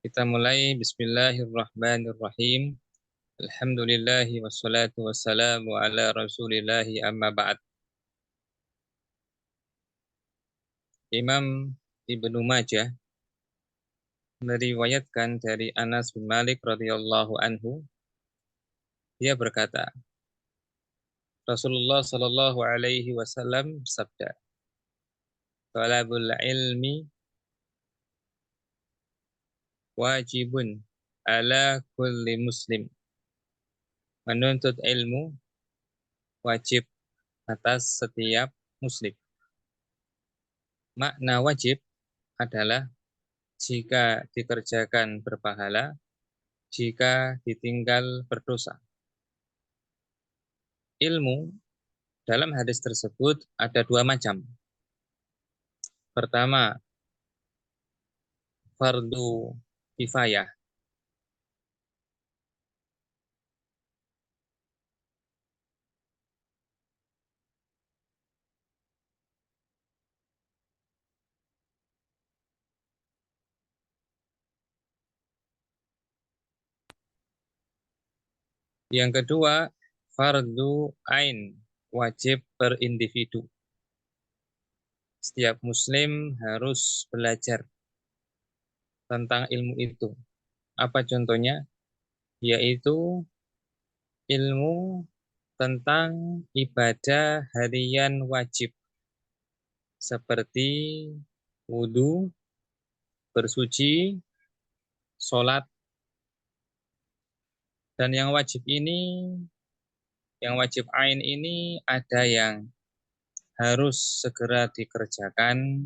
Kita mulai Bismillahirrahmanirrahim. Alhamdulillahi wassalatu wassalamu ala rasulillahi amma ba'd. Imam Ibnu Majah meriwayatkan dari Anas bin Malik radhiyallahu anhu, dia berkata, Rasulullah sallallahu alaihi wasallam bersabda, "Talabul ilmi wajibun ala kulli muslim." Menuntut ilmu wajib atas setiap muslim. Makna wajib adalah jika dikerjakan berpahala, jika ditinggal berdosa. Ilmu dalam hadis tersebut ada dua macam. Pertama, fardu kifayah. Yang kedua, fardu ain, wajib per individu. Setiap muslim harus belajar tentang ilmu itu. Apa contohnya? Yaitu ilmu tentang ibadah harian wajib. Seperti wudhu, bersuci, sholat. Dan yang wajib ini, yang wajib ain ini ada yang harus segera dikerjakan,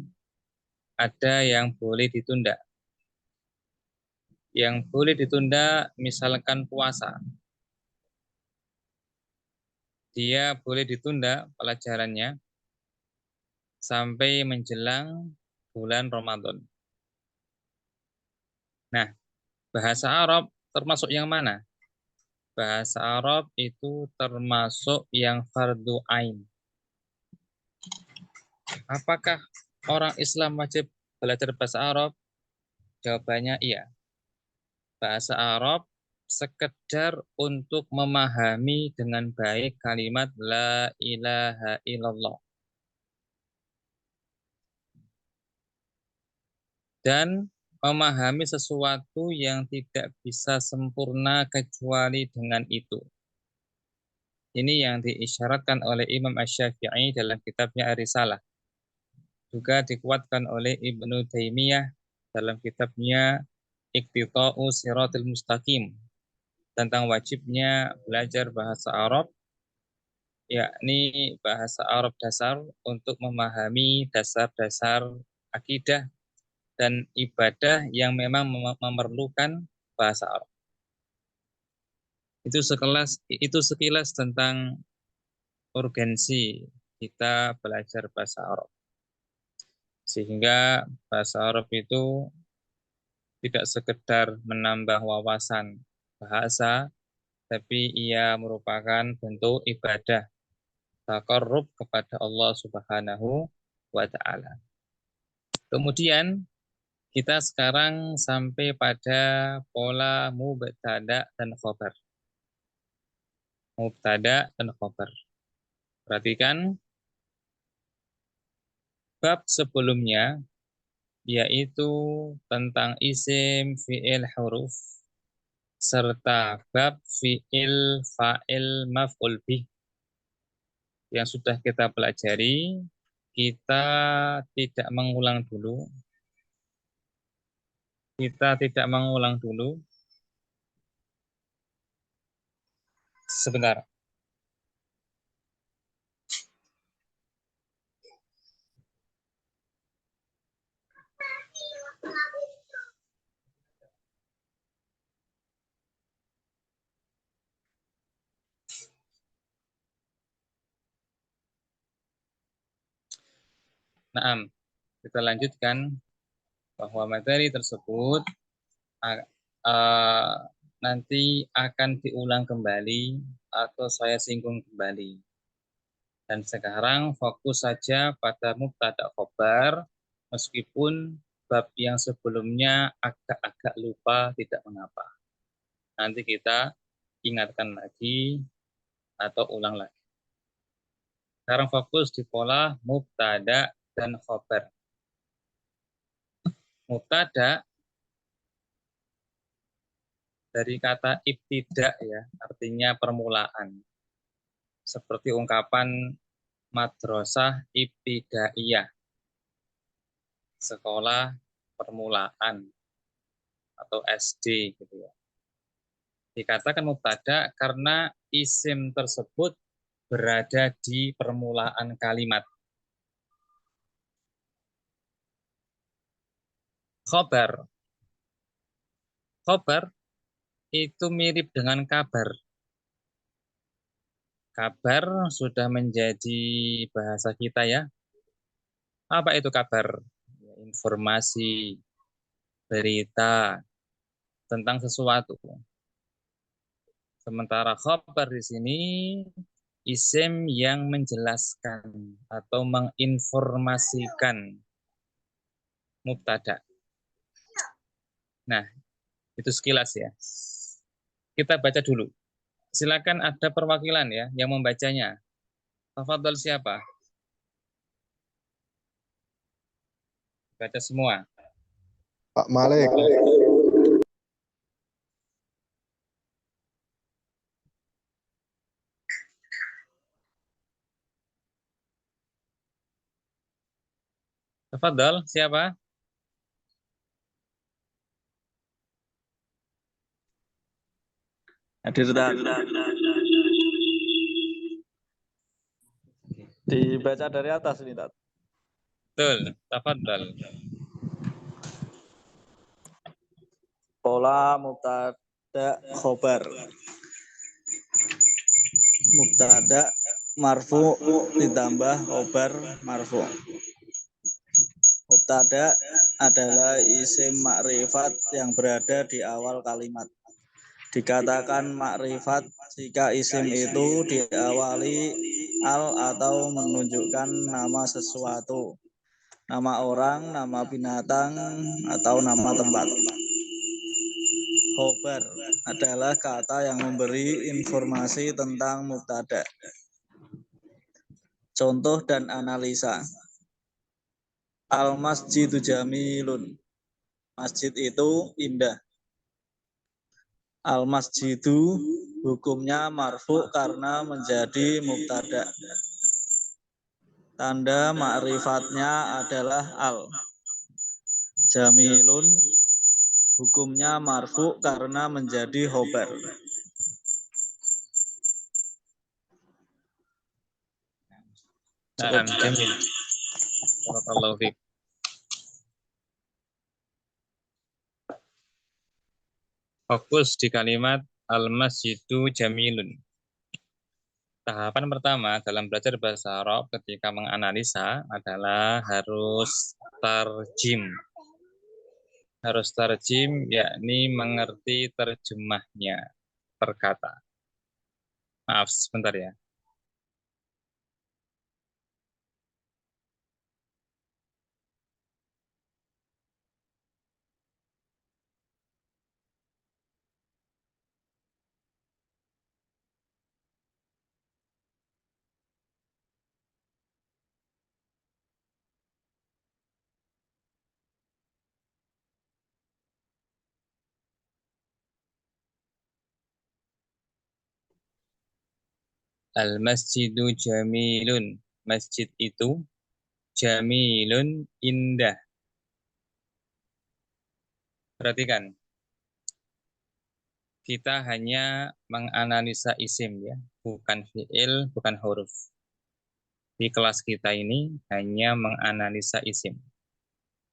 ada yang boleh ditunda. Yang boleh ditunda misalkan puasa. Dia boleh ditunda pelajarannya sampai menjelang bulan Ramadan. Nah, bahasa Arab termasuk yang mana? Bahasa Arab itu termasuk yang fardu ain. Apakah orang Islam wajib belajar bahasa Arab? Jawabannya iya. Bahasa Arab sekedar untuk memahami dengan baik kalimat la ilaha illallah. Dan memahami sesuatu yang tidak bisa sempurna kecuali dengan itu. Ini yang diisyaratkan oleh Imam Asy-Syafi'i dalam kitabnya Ar-Risalah. Juga dikuatkan oleh Ibnu Taimiyah dalam kitabnya Iqtida'u Shiratal Mustaqim tentang wajibnya belajar bahasa Arab, yakni bahasa Arab dasar untuk memahami dasar-dasar akidah dan ibadah yang memang memerlukan bahasa Arab. Itu sekilas tentang urgensi kita belajar bahasa Arab. Sehingga bahasa Arab itu tidak sekedar menambah wawasan bahasa, tapi ia merupakan bentuk ibadah taqarrub kepada Allah Subhanahu wa taala. Kemudian kita sekarang sampai pada pola mubtada dan khobar. Mubtada dan khobar. Perhatikan bab sebelumnya yaitu tentang isim, fi'il, huruf serta bab fi'il, fa'il, maf'ul bih yang sudah kita pelajari. Kita tidak mengulang dulu. Sebentar. Nah, kita lanjutkan bahwa materi tersebut nanti akan diulang kembali atau saya singgung kembali. Dan sekarang fokus saja pada mubtada khobar, meskipun bab yang sebelumnya agak-agak lupa, tidak mengapa. Nanti kita ingatkan lagi atau ulang lagi. Sekarang fokus di pola mubtada dan khobar. Mubtada dari kata ibtida ya, artinya permulaan. Seperti ungkapan madrasah ibtidaiyah, sekolah permulaan atau SD gitu ya. Dikatakan mubtada karena isim tersebut berada di permulaan kalimat. Khobar. Khobar itu mirip dengan kabar. Kabar sudah menjadi bahasa kita ya. Apa itu kabar? Informasi, berita tentang sesuatu. Sementara khobar di sini isim yang menjelaskan atau menginformasikan mubtada. Nah, itu sekilas ya. Kita baca dulu. Silakan ada perwakilan ya yang membacanya. Tafadhol siapa? Baca semua. Pak Malik. Tafadhol siapa? Hadir, Ustaz. Dibaca dari atas ini, Ustaz. Betul, tafadhol. Pola mubtada khobar. Mubtada marfu ditambah khobar marfu. Mubtada adalah isim makrifat yang berada di awal kalimat. Dikatakan makrifat jika isim itu diawali al atau menunjukkan nama sesuatu, nama orang, nama binatang, atau nama tempat. Khobar adalah kata yang memberi informasi tentang mubtada. Contoh dan analisa. Al-masjidu jamilun. Masjid itu indah. Al-masjidu hukumnya marfu karena menjadi mubtada. Tanda ma'rifatnya adalah al. Jamilun hukumnya marfu karena menjadi khobar. Naam, jamil. Barakallahu fiik. Fokus di kalimat al-masjidu jamilun. Tahapan pertama dalam belajar bahasa Arab ketika menganalisa adalah harus tarjim. Harus tarjim yakni mengerti terjemahnya per kata. Maaf sebentar ya. Al-masjidu jamilun. Masjid itu jamilun, indah. Perhatikan. Kita hanya menganalisa isim ya, bukan fiil, bukan huruf. Di kelas kita ini hanya menganalisa isim,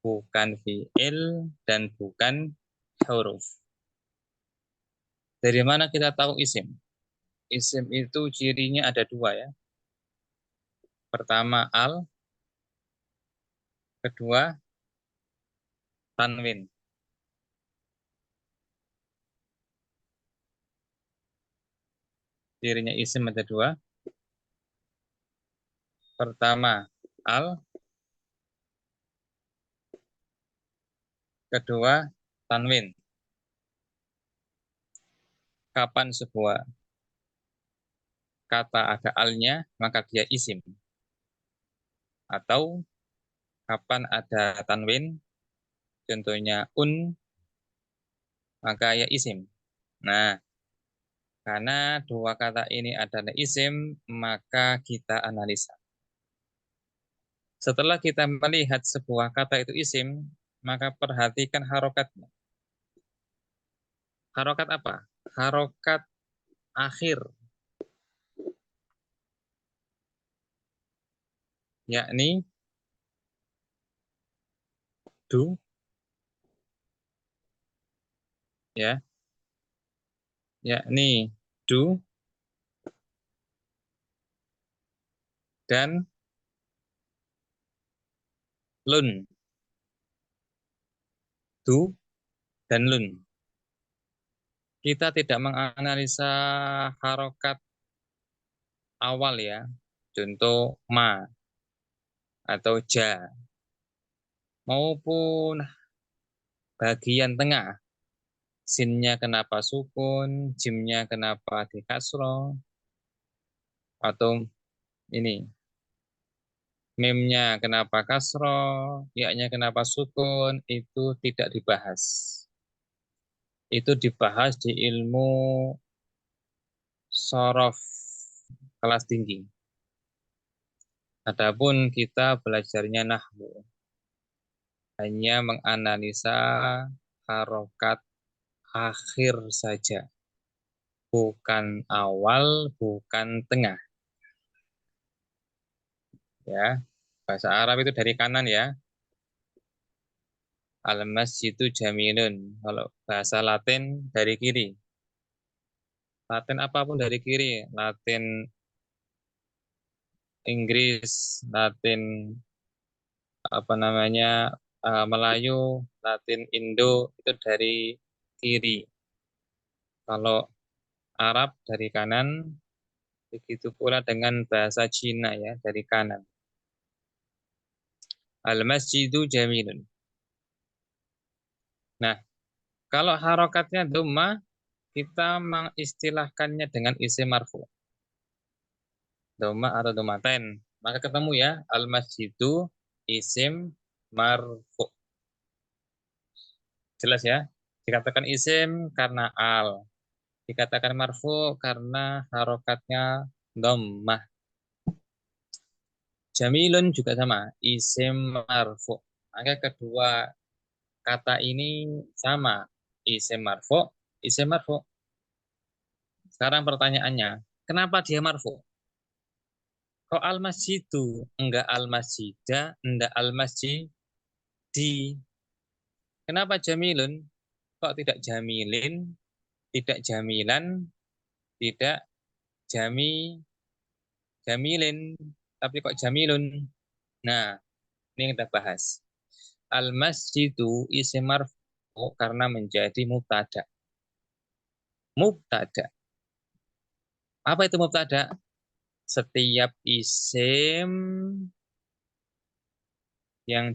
bukan fiil dan bukan huruf. Dari mana kita tahu isim? Isim itu cirinya ada dua ya. Pertama al, kedua tanwin. Cirinya isim ada dua. Pertama al, Kedua, tanwin. Kapan sebuah kata ada alnya, maka dia isim. Atau kapan ada tanwin, contohnya maka ya isim. Nah, karena dua kata ini adalah isim, maka kita analisa. Setelah kita melihat sebuah kata itu isim, maka perhatikan harokatnya. Harokat apa? Harokat akhir, yakni du, ya, yakni du dan lun. Du dan lun. Kita tidak menganalisa harokat awal ya, contoh ma atau ja, maupun bagian tengah. Sinnya kenapa sukun, jimnya kenapa di kasroh, atau ini mimnya kenapa kasroh, ya-nya kenapa sukun, itu tidak dibahas. Itu dibahas di ilmu sorof kelas tinggi. Adapun kita belajarnya nahwu, hanya menganalisa harokat akhir saja, bukan awal, bukan tengah. Ya, bahasa Arab itu dari kanan ya. Al-masjidu jamilun. Kalau bahasa Latin dari kiri. Latin apapun dari kiri. Latin Inggris, Latin apa namanya Melayu, Latin Indo itu dari kiri. Kalau Arab dari kanan, begitu pula dengan bahasa Cina ya dari kanan. Al-masjidu jamilun. Nah, kalau harokatnya dhammah, kita mengistilahkannya dengan isim marfu. Dhammah atau dhammatain. Maka ketemu ya, al-masjidu isim marfu. Jelas ya? Dikatakan isim karena al. Dikatakan marfu karena harokatnya dhammah. Jamilun juga sama, isim marfu. Maka kedua kata ini sama, isim marfu, isim marfu. Sekarang pertanyaannya, kenapa dia marfu? Kok al-masjidu? Enggak al-masjidah, enggak al-masjidi. Kenapa jamilun? Kok tidak jamilin, tidak jamilan, tidak jamilin, tapi kok jamilun? Nah, ini yang kita bahas. Al-masjidu isim marfu karena menjadi mubtada. Mubtada. Apa itu mubtada? Setiap isim yang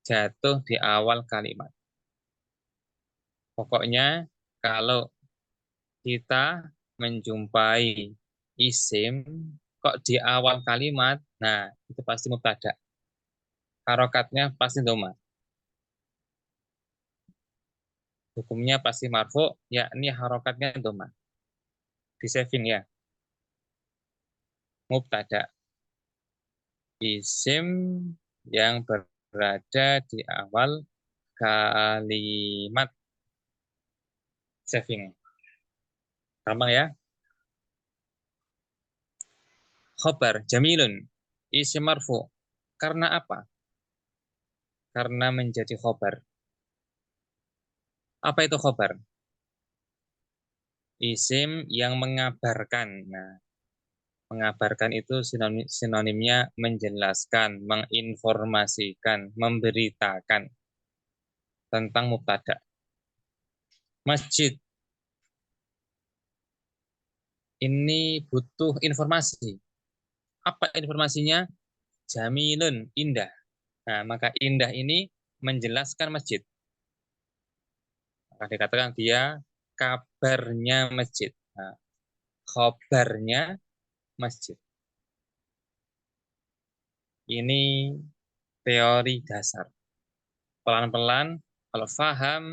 jatuh di awal kalimat. Pokoknya kalau kita menjumpai isim kok di awal kalimat, nah itu pasti mubtada. Harokatnya pasti dhamma. Hukumnya pasti marfu, yakni harokatnya dhamma. Di saving ya. Mubtada. Isim yang berada di awal kalimat. Saving. Gampang ya. Khobar jamilun. Isim marfu. Karena apa? Karena menjadi khobar. Apa itu khobar? Isim yang mengabarkan. Nah, mengabarkan itu sinonimnya menjelaskan, menginformasikan, memberitakan tentang mubtada. Masjid ini butuh informasi. Apa informasinya? Jamilun, indah. Nah, maka indah ini menjelaskan masjid. Maka dikatakan dia kabarnya masjid. Nah, khobarnya masjid. Ini teori dasar. Pelan-pelan, kalau paham,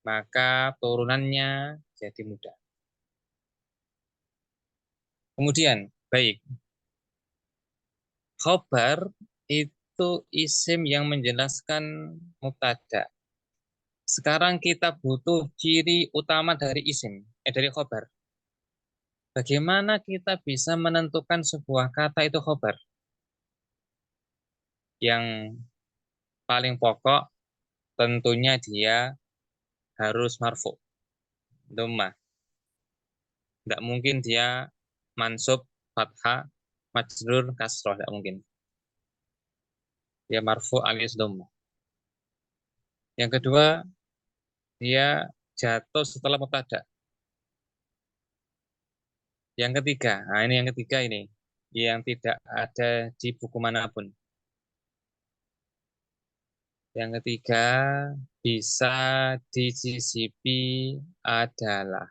maka turunannya jadi mudah. Kemudian, baik. Khobar itu isim yang menjelaskan mubtada. Sekarang kita butuh ciri utama dari isim, dari khobar. Bagaimana kita bisa menentukan sebuah kata itu khobar? Yang paling pokok tentunya dia harus marfu, dhammah. Tidak mungkin dia mansub, fathah, majrur, kasroh, tidak mungkin. Dia marfu alias dhammah. Yang kedua, dia jatuh setelah mubtada. Yang ketiga, nah ini yang ketiga ini, yang tidak ada di buku manapun. Yang ketiga, bisa disisipi adalah.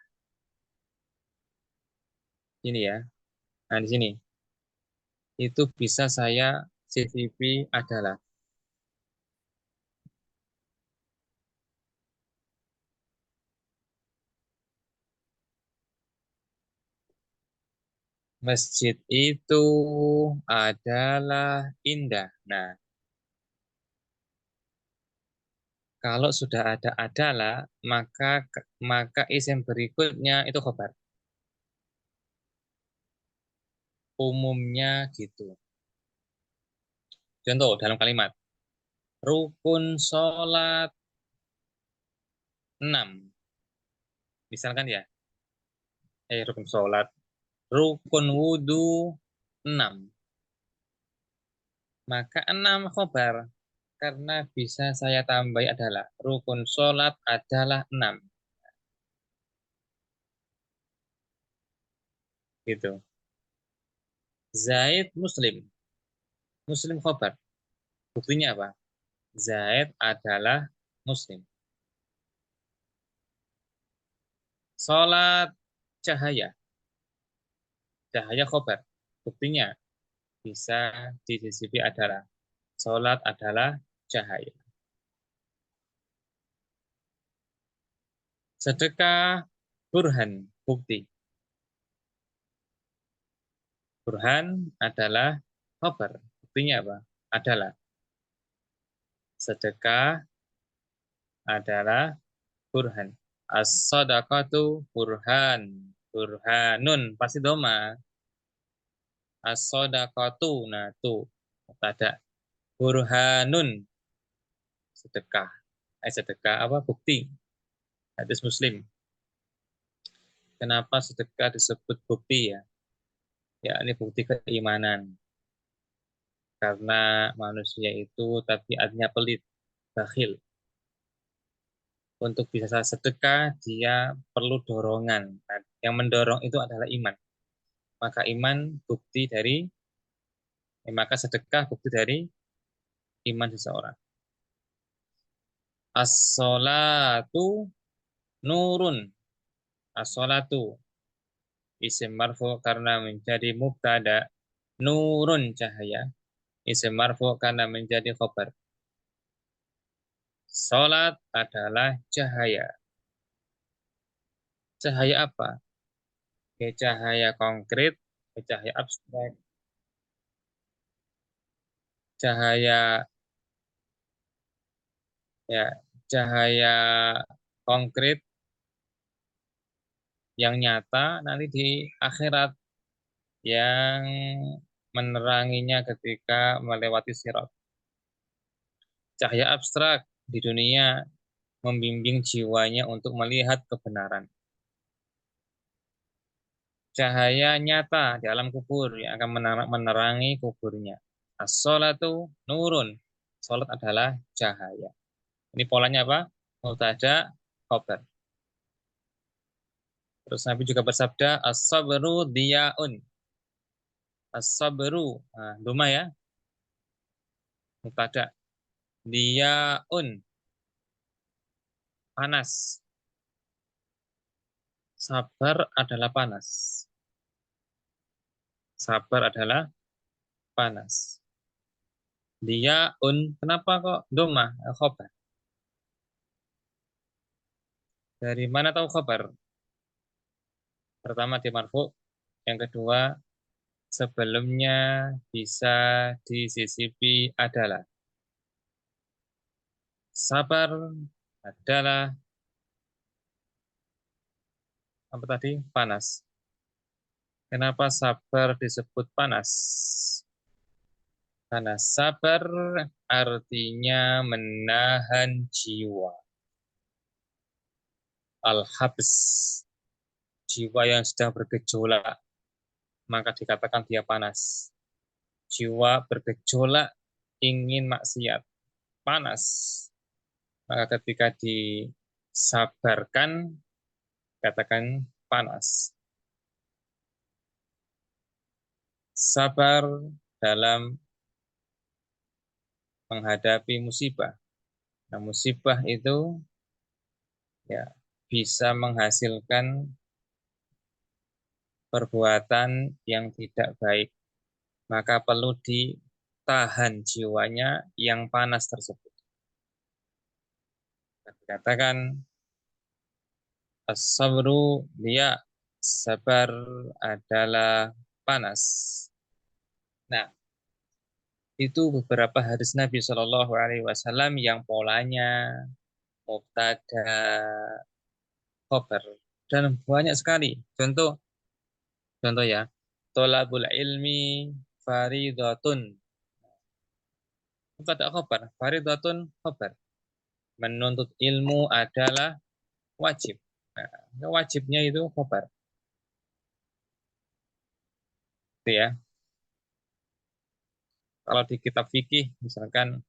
Ini ya, nah di sini. Itu bisa saya sisipi adalah. Masjid itu adalah indah. Nah, kalau sudah ada adalah, maka isim berikutnya itu khobar. Umumnya gitu. Contoh dalam kalimat. Rukun sholat 6. Misalkan ya. Rukun sholat. Rukun wudhu 6. Maka 6 khobar. Karena bisa saya tambahi adalah rukun sholat adalah 6. Gitu. Zaid muslim. Muslim khobar. Buktinya apa? Zaid adalah muslim. Sholat cahaya. Cahaya khobar. Buktinya bisa disisipi adalah sholat adalah cahaya. Sedekah burhan. Bukti. Burhan adalah khobar. Buktinya apa? Adalah. Sedekah adalah burhan. As-sadaqatu burhan. Burhanun. Pasti doma. As-sadaqatu. Nah, tuh. Mubtada. Burhanun. Sedekah. Sedekah apa? Bukti. Hadis Muslim. Kenapa sedekah disebut bukti ya? Ya, ini bukti keimanan. Karena manusia itu tabiatnya pelit, bakhil. Untuk bisa sedekah, dia perlu dorongan. Nah, yang mendorong itu adalah iman. Maka iman bukti dari, maka sedekah bukti dari iman seseorang. As-sholatu nurun. As-sholatu isim marfu karena menjadi mubtada, nurun cahaya. Isim marfu karena menjadi khobar. Sholat adalah cahaya. Cahaya apa? Cahaya konkret, cahaya abstrak, cahaya ya, cahaya konkret yang nyata nanti di akhirat yang meneranginya ketika melewati sirat. Cahaya abstrak di dunia membimbing jiwanya untuk melihat kebenaran. Cahaya nyata di alam kubur yang akan menerangi kuburnya. As-sholatu nurun. Sholat adalah cahaya. Ini polanya apa? Mubtada, khobar. Terus Nabi juga bersabda, as-sabru diyaun. As-sabru. Nah, doma ya. Mubtada. Diyaun, panas. Sabar adalah panas. Sabar adalah panas. Diyaun, kenapa kok domah? Khobar. Dari mana tahu khobar? Pertama di marfu, yang kedua sebelumnya bisa disisipi adalah. Sabar adalah apa tadi? Panas. Kenapa sabar disebut panas? Karena sabar artinya menahan jiwa. Al-habs, jiwa yang sedang bergejolak, maka dikatakan dia panas. Jiwa bergejolak ingin maksiat, panas. Maka ketika disabarkan, katakan panas. Sabar dalam menghadapi musibah. Nah, musibah itu ya bisa menghasilkan perbuatan yang tidak baik. Maka perlu ditahan jiwanya yang panas tersebut. Dikatakan as-sabru, dia sabar adalah panas. Nah, itu beberapa hadis Nabi Shallallahu Alaihi Wasallam yang polanya mubtada, khobar, dan banyak sekali. Contoh ya, tolabul ilmi faridatun. Mubtada khobar, faridatun khobar. Menuntut ilmu adalah wajib. Nah, wajibnya itu khobar. Itu ya. Kalau di kitab fikih, misalkan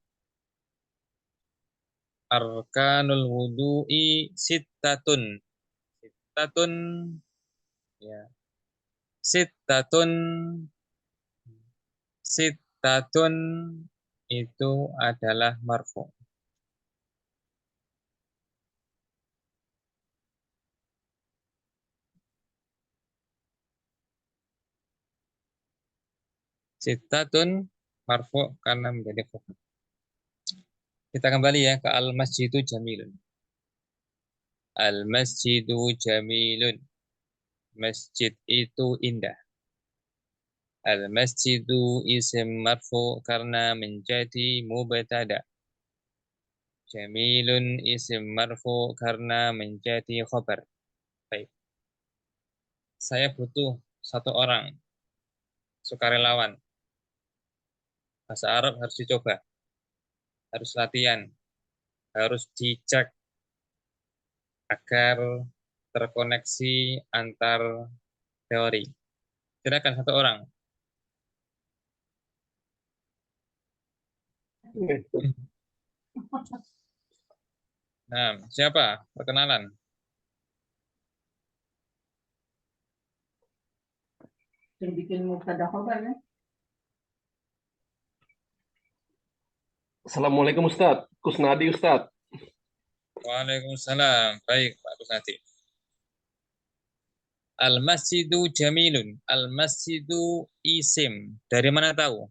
arkanul wudu'i sittatun. Sittatun, ya. Sittatun, sittatun itu adalah marfu. Sittatun marfu karena menjadi khobar. Kita kembali ya ke al-masjidu jamilun. Al-masjidu jamilun. Masjid itu indah. Al-masjidu isim marfu karena menjadi mubtada. Jamilun isim marfu karena menjadi khobar. Baik. Saya butuh satu orang sukarelawan. Bahasa Arab harus dicoba. Harus latihan. Harus dicek agar terkoneksi antar teori. Silakan satu orang. Nah, siapa? Perkenalan. Yang bikin mubtada khobar ya. Assalamualaikum Ustadz. Kusnadi Ustadz. Waalaikumsalam. Baik, Pak Kusnati. Al-masjidu jamilun. Al-masjidu isim. Dari mana tahu?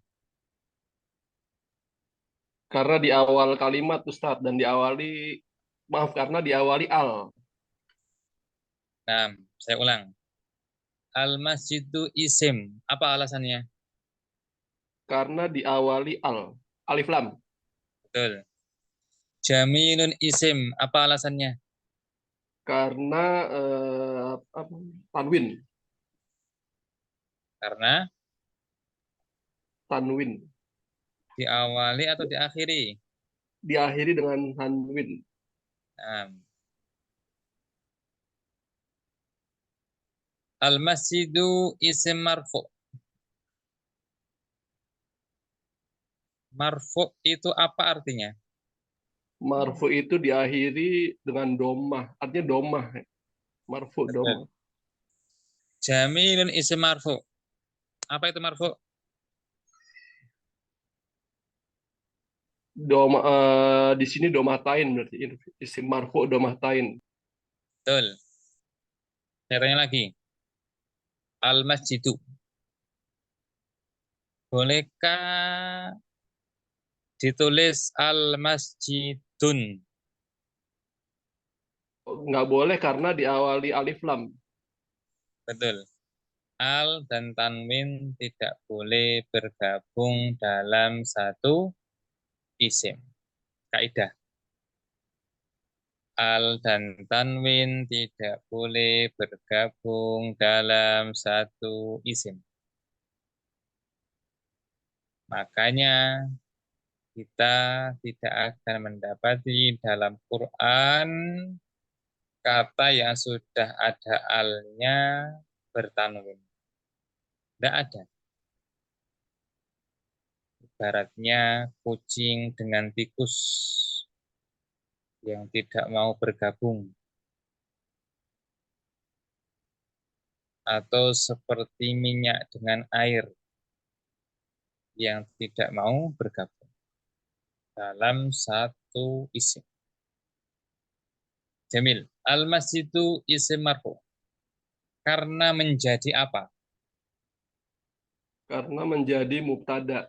Karena di awal kalimat Ustadz dan diawali, maaf karena diawali al. Nah, saya ulang. Al-masjidu isim. Apa alasannya? Karena diawali al. Alif lam. Betul. Jamilun isim. Apa alasannya? Karena tanwin. Karena Tanwin. diawali atau diakhiri? Diakhiri dengan tanwin. Nah, al-masjidu isim marfu. Marfu itu apa artinya? Marfu itu diakhiri dengan domah. Artinya domah. Marfu domah. Jamilun isim marfu. Apa itu marfu? Di sini domatain berarti isim marfu domatain. Betul. Saya tanya lagi. Al-masjidu. Bolehkah ditulis al-masjidun? Nggak boleh karena diawali alif lam. Betul. Al dan tanwin tidak boleh bergabung dalam satu isim. Kaidah. Al dan tanwin tidak boleh bergabung dalam satu isim. Makanya kita tidak akan mendapati dalam Quran kata yang sudah ada alnya bertanwin. Tidak ada. Ibaratnya kucing dengan tikus yang tidak mau bergabung. Atau seperti minyak dengan air yang tidak mau bergabung dalam satu isim. Jamil. Al-masjidu isim marfu. Karena menjadi apa? Karena menjadi mubtada.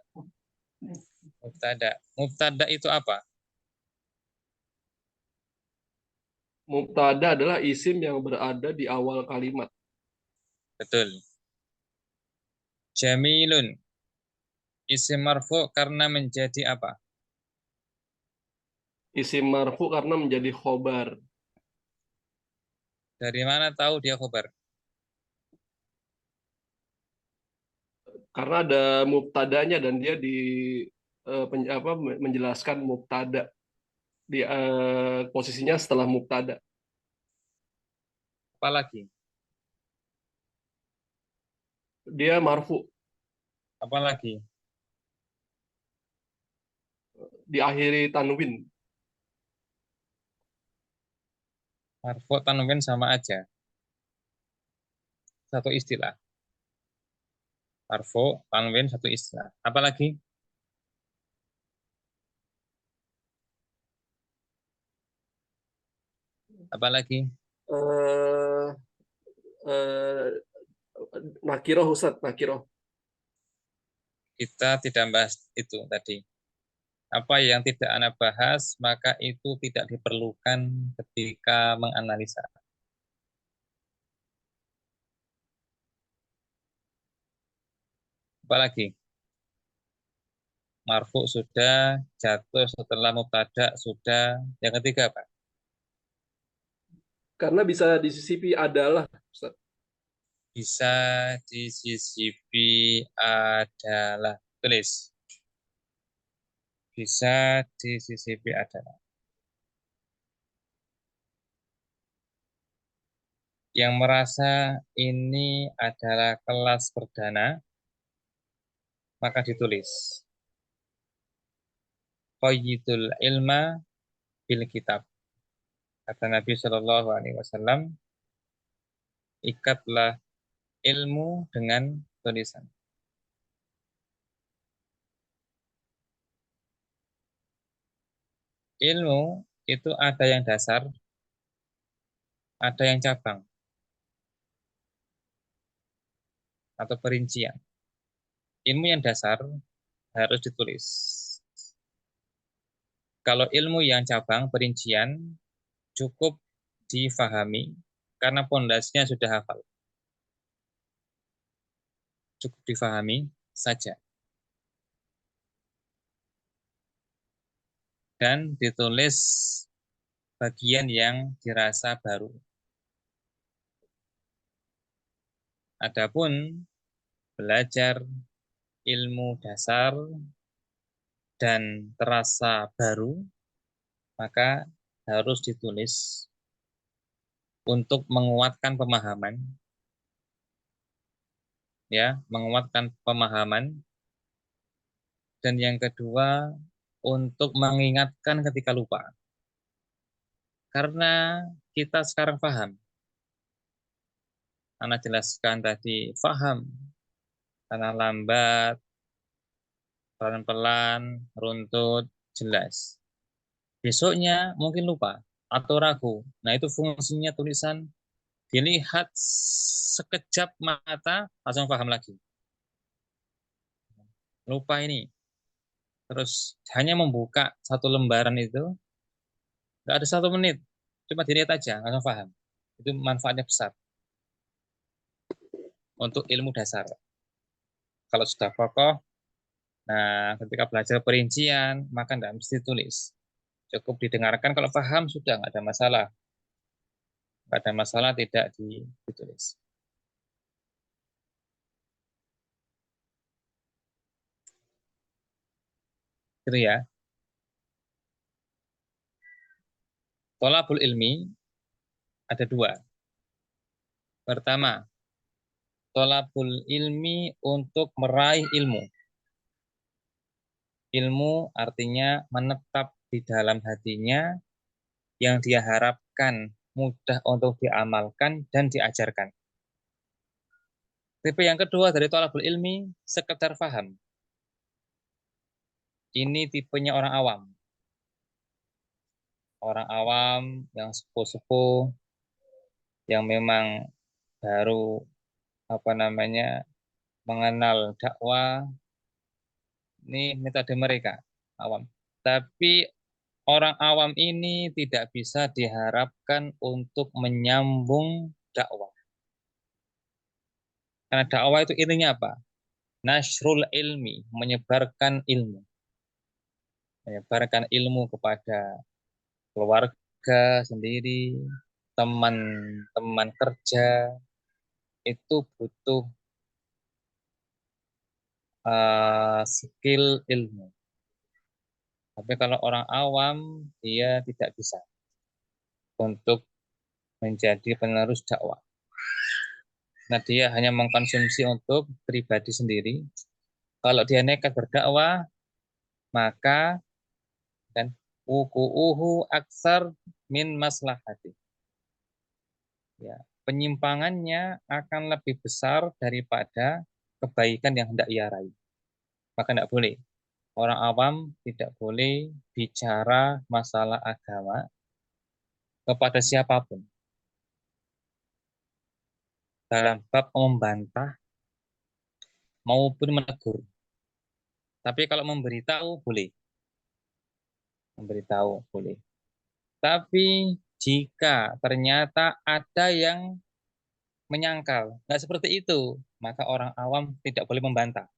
Mubtada. Mubtada itu apa? Mubtada adalah isim yang berada di awal kalimat. Betul. Jamilun. Isim marfu karena menjadi apa? Isim marfu karena menjadi khobar. Dari mana tahu dia khobar? Karena ada mubtadanya dan dia menjelaskan mubtada di posisinya setelah mubtada. Apalagi? Dia marfu Apalagi? diakhiri tanwin. Marfu tanwin sama aja. Satu istilah. Marfu tanwin satu istilah. Apalagi? Apalagi? Eh eh, Nakiroh Ustaz, nakiroh. Kita tidak bahas itu tadi. Apa yang tidak Anda bahas, maka itu tidak diperlukan ketika menganalisa. Apalagi? Marfu sudah, jatuh setelah mubtada sudah. Yang ketiga apa? Karena bisa disisipi adalah Ustaz. Bisa disisipi adalah. Tulis. Bisa disisipi adalah. Yang merasa ini adalah kelas perdana, maka ditulis. Qayyidul ilma bil kitab. Kata Nabi Shallallahu Alaihi Wasallam, ikatlah ilmu dengan tulisan. Ilmu itu ada yang dasar, ada yang cabang, atau perincian. Ilmu yang dasar harus ditulis. Kalau ilmu yang cabang, perincian, cukup difahami, karena pondasinya sudah hafal. Cukup difahami saja. Dan ditulis bagian yang dirasa baru. Adapun belajar ilmu dasar dan terasa baru, maka harus ditulis untuk menguatkan pemahaman, ya, menguatkan pemahaman. Dan yang kedua, untuk mengingatkan ketika lupa. Karena kita sekarang paham. Ana jelaskan tadi, paham. Karena lambat, pelan-pelan, runtut, jelas. Besoknya mungkin lupa atau ragu. Nah, itu fungsinya tulisan dilihat sekejap mata langsung paham lagi. Lupa ini. Terus hanya membuka satu lembaran itu, nggak ada 1 menit. Cuma dilihat aja, langsung paham. Itu manfaatnya besar untuk ilmu dasar. Kalau sudah kokoh, nah ketika belajar perincian, maka tidak mesti tulis. Cukup didengarkan, kalau paham sudah nggak ada masalah. Nggak ada masalah tidak ditulis. Gitu ya. Tholabul ilmi ada 2. Pertama, tholabul ilmi untuk meraih ilmu. Ilmu artinya menetap di dalam hatinya yang dia harapkan mudah untuk diamalkan dan diajarkan. Tipe yang kedua dari tholabul ilmi, sekedar paham. Ini tipenya orang awam. Orang awam yang sepuh-sepuh, yang memang baru mengenal dakwah, ini metode mereka awam. Tapi orang awam ini tidak bisa diharapkan untuk menyambung dakwah. Karena dakwah itu intinya apa? Nasrul ilmi, menyebarkan ilmu. Menyebarkan ilmu kepada keluarga sendiri, teman-teman kerja, itu butuh skill ilmu. Tapi kalau orang awam, dia tidak bisa untuk menjadi penerus dakwah. Nah, dia hanya mengkonsumsi untuk pribadi sendiri. Kalau dia nekat berdakwah, maka dan wuku'uhu aksar min maslahati. Ya, penyimpangannya akan lebih besar daripada kebaikan yang hendak ia raih. Maka tidak boleh. Orang awam tidak boleh bicara masalah agama kepada siapapun. Dalam bab membantah maupun menegur. Tapi kalau memberitahu boleh. Memberitahu boleh. Tapi jika ternyata ada yang menyangkal, nggak seperti itu, maka orang awam tidak boleh membantah.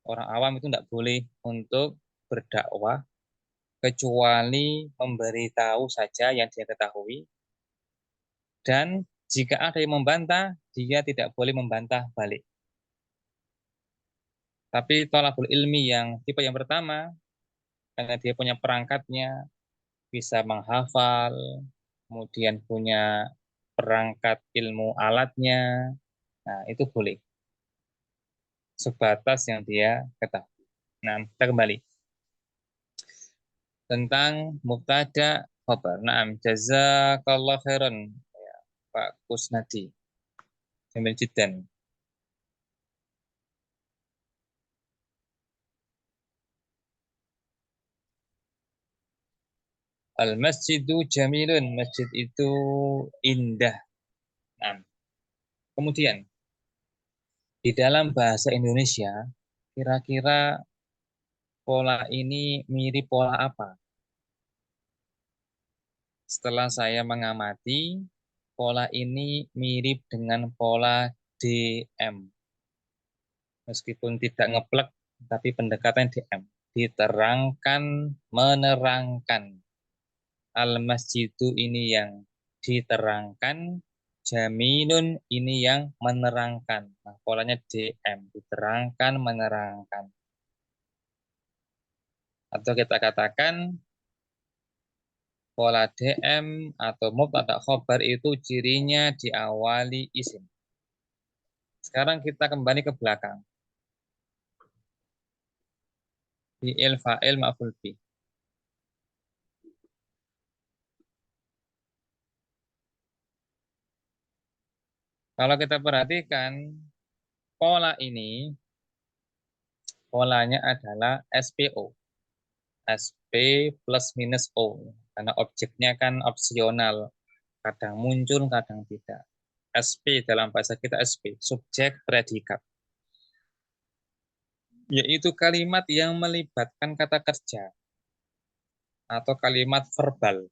Orang awam itu tidak boleh untuk berdakwah kecuali memberitahu saja yang dia ketahui. Dan jika ada yang membantah, dia tidak boleh membantah balik. Tapi tholabul ilmi yang tipe yang pertama, karena dia punya perangkatnya, bisa menghafal, kemudian punya perangkat ilmu alatnya, nah itu boleh. Sebatas yang dia ketahui. Nah, kita kembali. Tentang mubtada khabar. Naam, jazakallah khairan ya, Pak Kusnadi. Jamil jiddan. Al-masjidu jamilun. Masjid itu indah. Nah, kemudian di dalam bahasa Indonesia, kira-kira pola ini mirip pola apa? Setelah saya mengamati, pola ini mirip dengan pola DM. Meskipun tidak ngeplek, tapi pendekatan DM. Diterangkan, menerangkan. Al-masjidu ini yang diterangkan, jamilun ini yang menerangkan. Nah, polanya DM, diterangkan, menerangkan. Atau kita katakan pola DM atau mubtada khobar itu cirinya diawali isim. Sekarang kita kembali ke belakang. Fi'il, fa'il, maf'ul bih. Kalau kita perhatikan pola ini, polanya adalah SPO. SP plus minus O. Karena objeknya kan opsional. Kadang muncul, kadang tidak. SP dalam bahasa kita SP, subjek predikat. Yaitu kalimat yang melibatkan kata kerja atau kalimat verbal.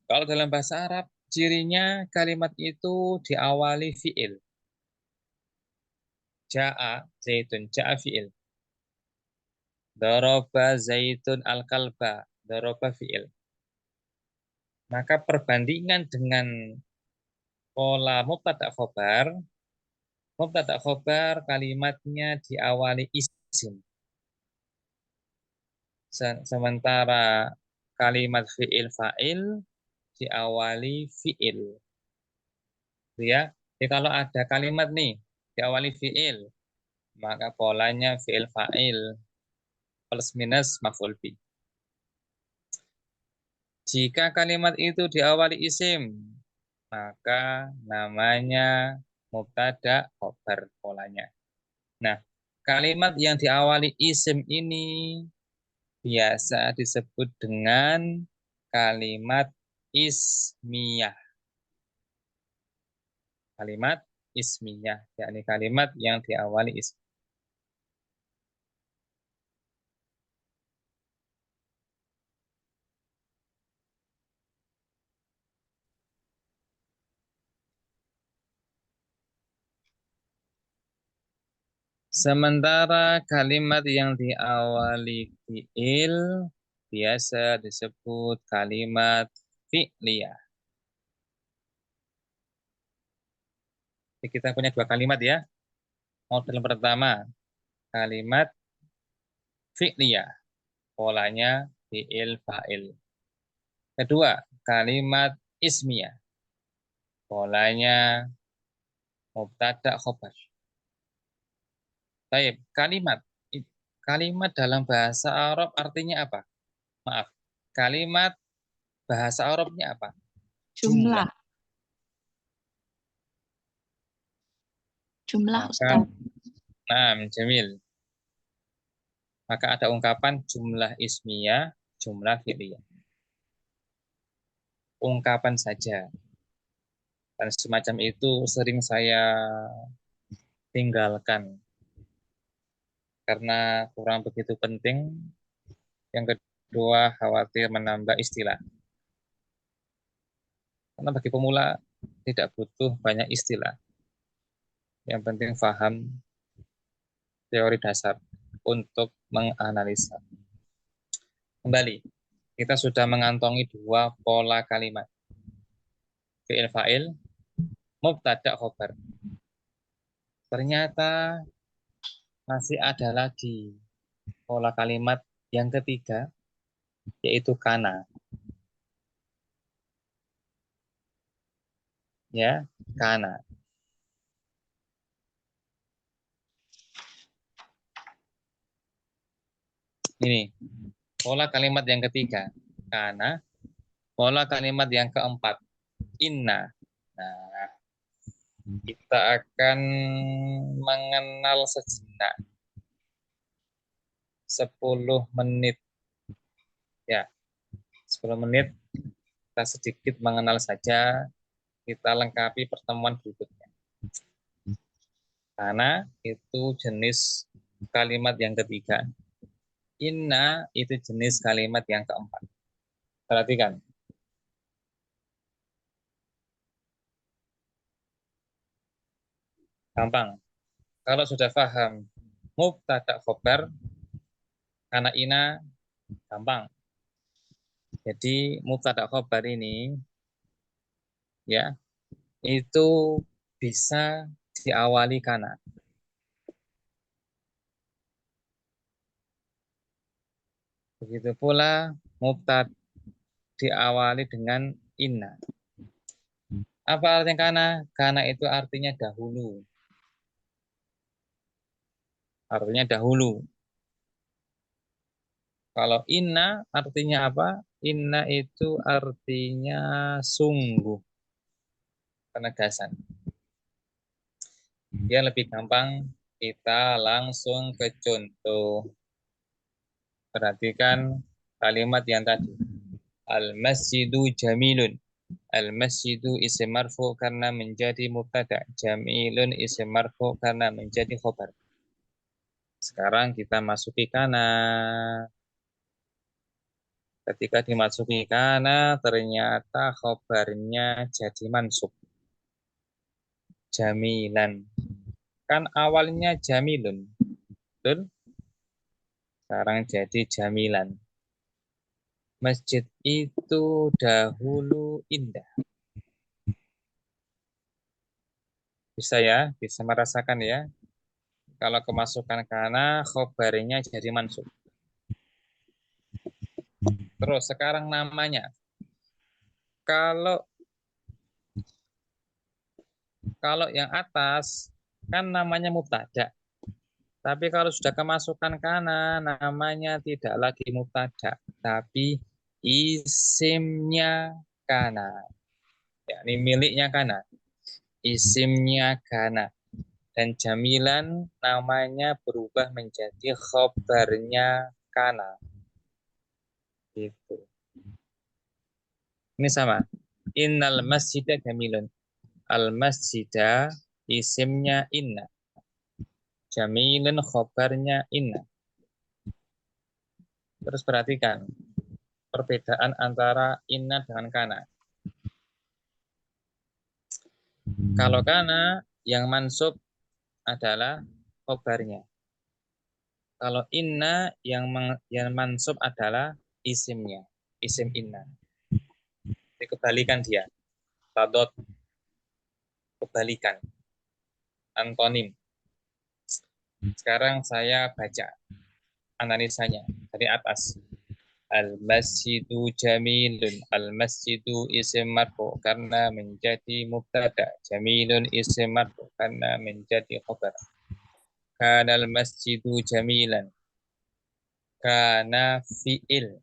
Kalau dalam bahasa Arab, cirinya kalimat itu diawali fi'il. Ja'a zaitun, ja'a fi'il. Doroba zaitun al-kalba, doroba fi'il. Maka perbandingan dengan pola mubtada khobar kalimatnya diawali isim. Sementara kalimat fi'il fa'il diawali fi'il. Ya, jadi kalau ada kalimat nih diawali fi'il, maka polanya fi'il fa'il plus minus maf'ul bi. Jika kalimat itu diawali isim, maka namanya mubtada khobar polanya. Nah, kalimat yang diawali isim ini biasa disebut dengan kalimat ismiyah. Kalimat ismiyah, yakni kalimat yang diawali isim. Sementara kalimat yang diawali fi'il biasa disebut kalimat fi'liyah. Jadi kita punya dua kalimat ya. Model pertama, kalimat fi'liyah. Polanya fi'il fa'il. Kedua, kalimat ismiyah. Polanya mubtada khobar. Baik, kalimat dalam bahasa Arab artinya apa? Maaf, kalimat bahasa Arabnya apa? Jumlah. Jumlah, Maka, Ustaz. nah, jamil. Maka ada ungkapan jumlah ismiyah, jumlah fi'liyah. Ungkapan saja. Dan semacam itu sering saya tinggalkan. Karena kurang begitu penting. Yang kedua, khawatir menambah istilah. Karena bagi pemula tidak butuh banyak istilah. Yang penting paham teori dasar untuk menganalisa. Kembali, kita sudah mengantongi dua pola kalimat. Fi'il fa'il, mubtada khobar. Ternyata masih ada lagi pola kalimat yang ketiga, yaitu kana. Ya, kana. Ini pola kalimat yang ketiga, kana. Pola kalimat yang keempat, inna. Nah, kita akan mengenal sejenak 10 menit. Ya, 10 menit kita sedikit mengenal saja, kita lengkapi pertemuan berikutnya. Karena itu jenis kalimat yang ketiga. Inna itu jenis kalimat yang keempat. Perhatikan. Gampang. Kalau sudah paham mubtada khobar, karena ina gampang. Jadi mubtada khobar ini ya itu bisa diawali kana. Begitu pula mubtada diawali dengan inna. Apa artinya kana? Kana itu artinya dahulu. Artinya dahulu. Kalau inna artinya apa? Inna itu artinya sungguh. Penegasan. Dia lebih gampang, kita langsung ke contoh. Perhatikan kalimat yang tadi. Al-masjidu jamilun. Al-masjidu isim marfu karena menjadi mubtada. Jamilun isim marfu karena menjadi khobar. Sekarang kita masuki kana. Ketika dimasuki kana, ternyata khobarnya jadi mansub. Jamilan. Kan awalnya jamilun. Betul? Sekarang jadi jamilan. Masjid itu dahulu indah. Bisa ya, bisa merasakan ya. Kalau kemasukan kana, khobarnya jadi mansub. Terus sekarang namanya. Kalau yang atas kan namanya mubtada. Tapi kalau sudah kemasukan kana, namanya tidak lagi mubtada, tapi isimnya kana. Yakni miliknya kana. Isimnya kana. Dan jamilan namanya berubah menjadi khobarnya kana. Gitu. Ini sama. Innal masjida jamilun. Al masjida isimnya inna. Jamilun khobarnya inna. Terus perhatikan perbedaan antara inna dengan kana. Kalau kana yang mansub adalah khobarnya. Kalau inna yang mansub adalah isimnya, isim inna. Dikebalikan dia. Tadot, kebalikan. Antonim. Sekarang saya baca analisanya dari atas. Al-masjidu jamilun. Al-masjidu isim marfu karena menjadi mubtada. Jamilun isim marfu karena menjadi khabar. Kana al-masjidu jamilan. Kana fi'il.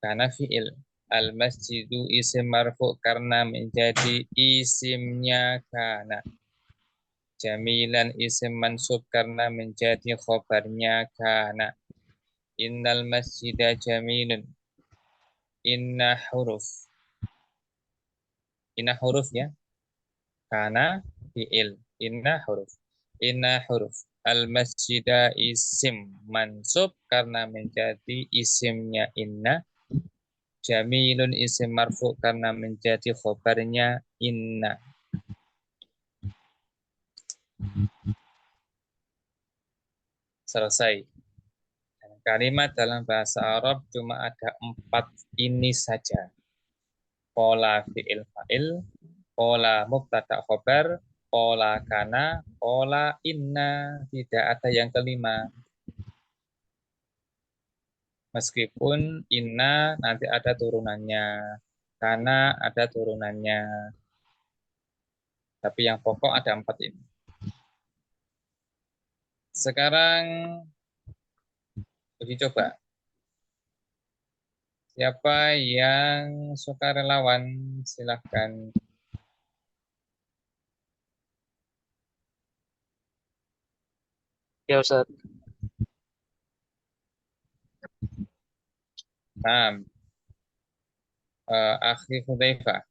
Kana fi'il. Al-masjidu isim marfu karena menjadi isimnya kana. Jamilan isim mansub karena menjadi khobarnya kana. Innal masjida jamilun. Inna huruf. Inna huruf ya. Kana fi'il. Inna huruf. Inna huruf. Al-masjida isim mansub karena menjadi isimnya inna. Jamilun isim marfu karena menjadi khobarnya inna. Selesai. Kalimat dalam bahasa Arab cuma ada 4 ini saja. Pola fi'il fa'il, pola mubtada khobar, pola kana, pola inna. Tidak ada yang kelima. Meskipun inna nanti ada turunannya, kana ada turunannya. Tapi yang pokok ada 4 ini. Sekarang uji coba. Siapa yang suka relawan? Silahkan. Ya Ustaz. Nah, Akhi Hudzaifah.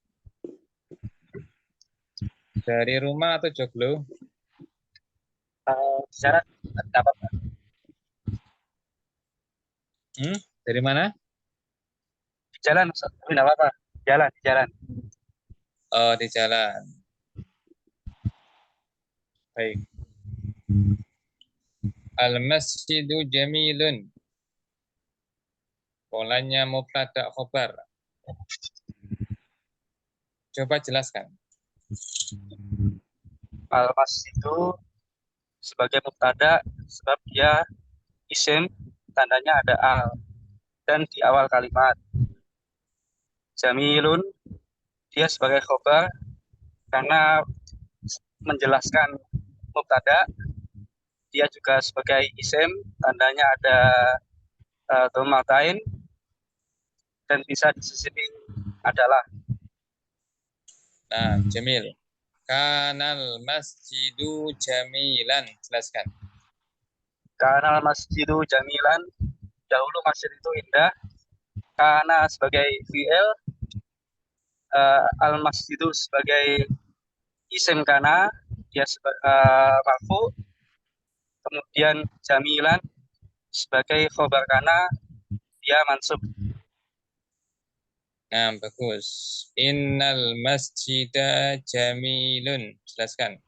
Dari rumah atau joglo? Bicara tidak apa-apa. Dari mana? Di jalan Ustaz, tapi tidak apa-apa. Jalan, di jalan. Oh, di jalan. Baik. Al-masjidu jamilun. Polanya mubtada khobar. Coba jelaskan. Al-mas itu sebagai mubtada sebab dia isim, tandanya ada al dan di awal kalimat. Jamilun dia sebagai khobar karena menjelaskan mubtada. Dia juga sebagai isim, tandanya ada domatain dan bisa disisipi adalah. Nah, jamil. Kanal masjidu jamilan. Jelaskan. Kana al-masjidu jamilan, dahulu masjid itu indah. Kana sebagai fi'il, al-masjidu sebagai isim kana, dia marfu. Kemudian jamilan sebagai khobar kana, dia mansub. Nah, bagus. Innal masjida jamilun. Jelaskan.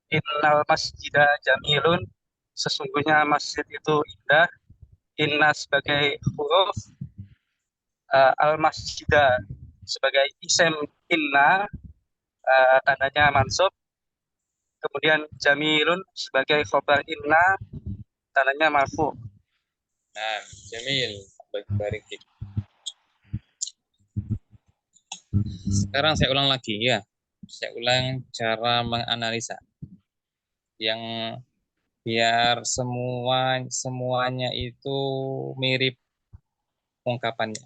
Innal masjida jamilun, sesungguhnya masjid itu indah. Inna sebagai huruf, al-masjida sebagai isim inna, tandanya mansub. Kemudian jamilun sebagai khobar inna, tandanya marfu. Nah, jamil. Baik. Sekarang saya ulang lagi ya. Saya ulang cara menganalisa. Yang biar semuanya itu mirip ungkapannya.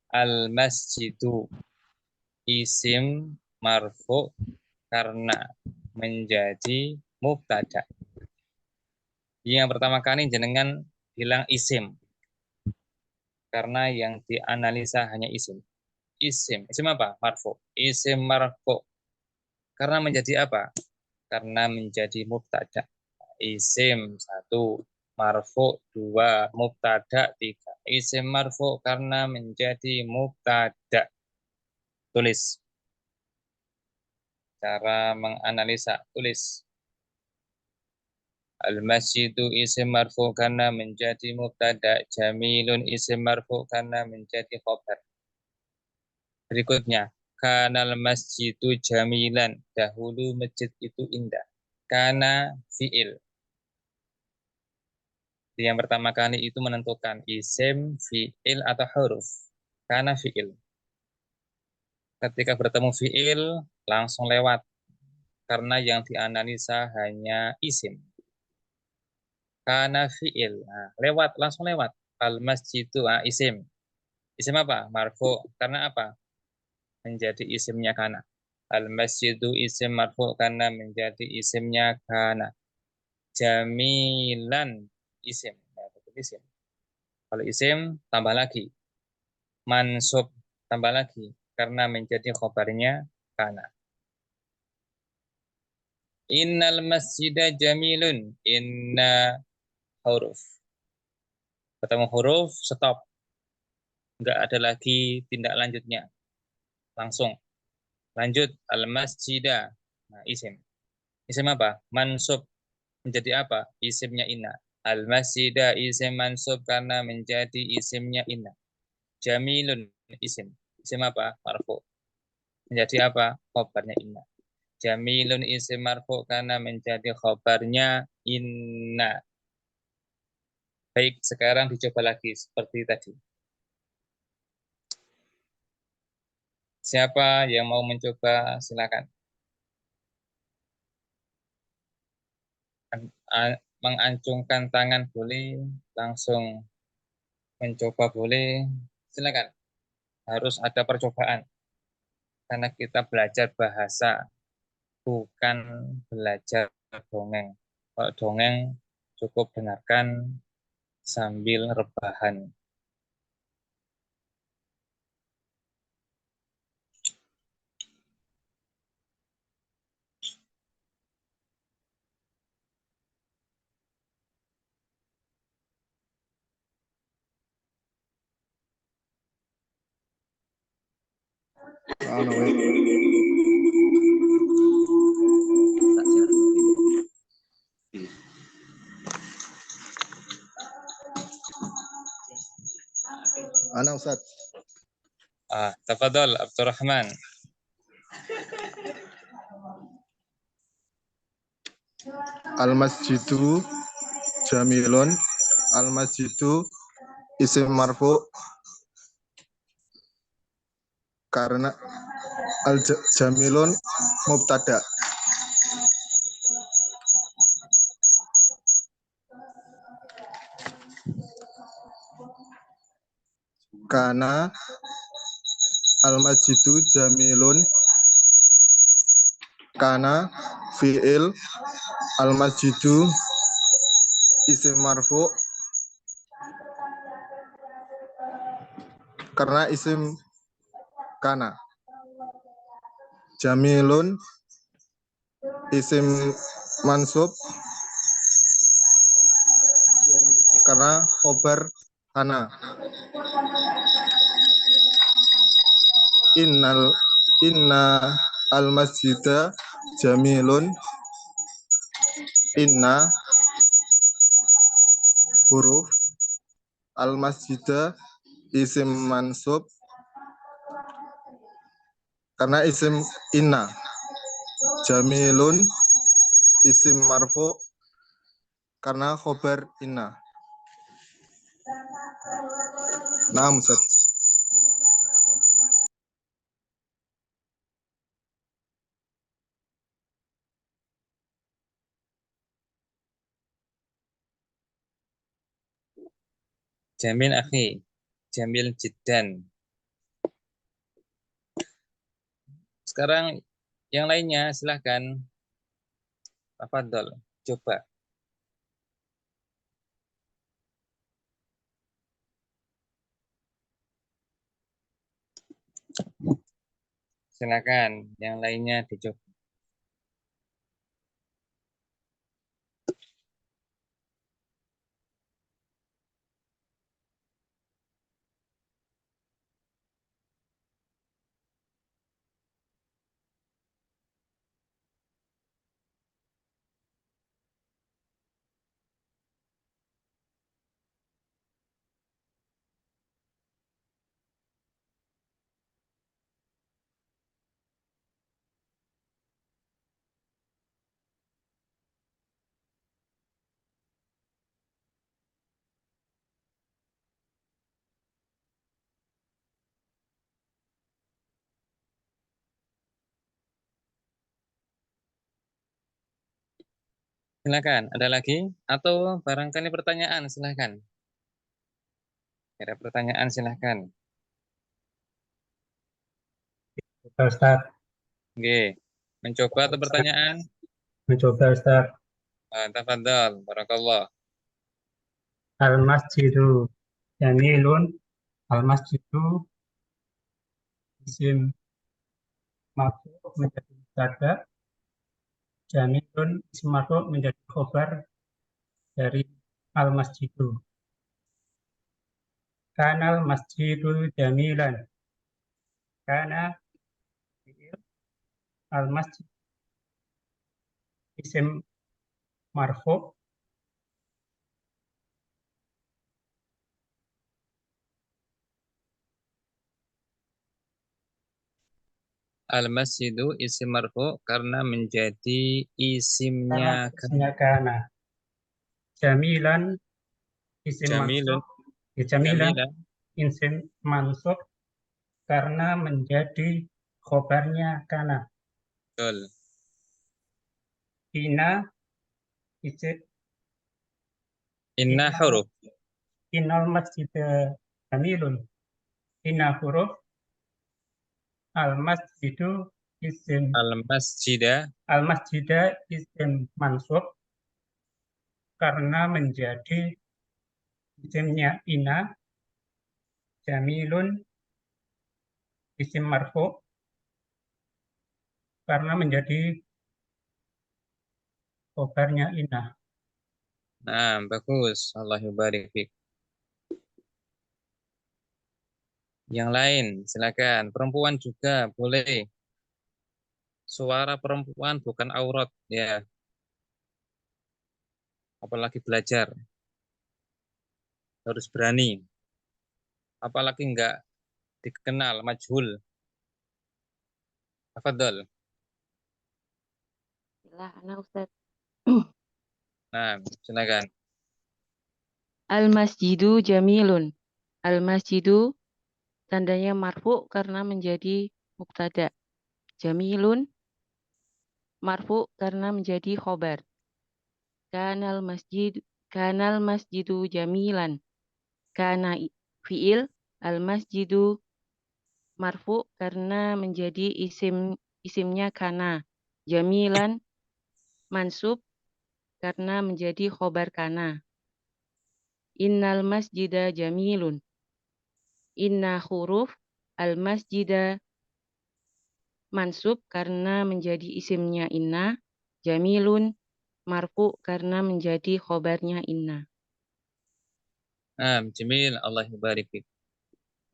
Al-masjidu isim marfu karena menjadi mubtada. Yang pertama kali jenengan bilang isim. Karena yang dianalisa hanya isim. Isim apa? Marfu. Isim marfu. Karena menjadi apa? Karena menjadi mubtada. Isim 1, marfu 2, mubtada 3. Isim marfu karena menjadi mubtada. Tulis. Cara menganalisa, tulis. Al-masjidu isim marfu karena menjadi mubtada. Jamilun isim marfu karena menjadi khobar. Berikutnya, kanal masjidu jamilan. Dahulu masjid itu indah. Kana fi'il. Yang pertama kali itu menentukan isim, fi'il, atau huruf. Kana fi'il. Ketika bertemu fi'il, langsung lewat. Karena yang dianalisa hanya isim. Kana fi'il. Nah, langsung lewat. Al-masjidu, isim. Isim apa? Marfu. Karena apa? Menjadi isimnya kana. Al-masjidu isim marfu karena menjadi isimnya kana. Jamilan isim. Nah, isim. Kalau isim tambah lagi. Mansub tambah lagi karena menjadi khobarnya kana. Innal masjida jamilun. Inna huruf. Ketemu huruf, stop. Enggak ada lagi tindak lanjutnya. Langsung. Lanjut. Al-masjida. Nah, isim. Isim apa? Mansub. Menjadi apa? Isimnya inna. Al-masjida isim mansub karena menjadi isimnya inna. Jamilun isim. Isim apa? Marfu. Menjadi apa? Khobarnya inna. Jamilun isim marfu karena menjadi khobarnya inna. Baik, sekarang dicoba lagi seperti tadi. Siapa yang mau mencoba, silakan. Mengancungkan tangan boleh, langsung mencoba boleh, silakan. Harus ada percobaan. Karena kita belajar bahasa, bukan belajar dongeng. Kalau dongeng cukup dengarkan sambil rebahan. Ana Ustaz. Tafadhol Abdurrahman. Al-masjidu jamilun. Al-masjidu isim marfu karena al-jamilun mubtada. Karena al-masjidu jamilun kana fi'il al-masjidu isim marfu karena isim kana. Jamilun isim mansub karena khobar kana. Inna al masjida jamilun. Inna huruf al masjida isim mansub karena isim inna. Jamilun isim marfu karena khobar inna. Nah, Ustaz. Jamil akhi. Jamil jiddan. Sekarang yang lainnya silahkan. Tafadhol, coba. Silakan, yang lainnya dicoba. Silakan, ada lagi? Atau barangkali pertanyaan, silakan. Ada pertanyaan, silakan. Ustaz, Oke, mencoba atau pertanyaan? mencoba Ustaz. Tafadhol, barakallah. Al-masjidu jamilun. Al-masjidu isim marfu menjadi mubtada. Jamilun isim marfu menjadi khobar dari al-masjidu. Kanal masjidu jamilan. Kana al-masjid isim marfu Al-masjidu isim marfu karena menjadi karena isimnya isimnya kana. Jamilan isim jamilun. mansub. Jamilan Jamilan. isim mansub karena menjadi khobarnya kana. Betul. Ina isim Inna huruf. Innal masjida jamilun. Inna huruf. Al masjidu isim Al-masjida. al masjida isim mansub karena menjadi isimnya ina. Jamilun isim marfu karena menjadi khobarnya ina. Nah, bagus. Allah yubarik fik. Yang lain, silakan. Perempuan juga boleh. Suara perempuan bukan aurat, ya. Apalagi belajar. Harus berani. Apalagi enggak dikenal, majhul. Tafadhol. Lah, anak Ustaz. Nah, silakan. Al-masjidu jamilun. Al-masjidu tandanya marfu karena menjadi mubtada. Jamilun marfu karena menjadi khobar. Kanal masjidu jamilan. Kana fiil, al-masjidu marfu karena menjadi isimnya kana. Jamilan mansub karena menjadi khobar kana. Innal masjida jamilun. Inna huruf al-masjida mansub karena menjadi isimnya inna. Jamilun marfu karena menjadi khobarnya inna. Jamil, Allah yubarik fik.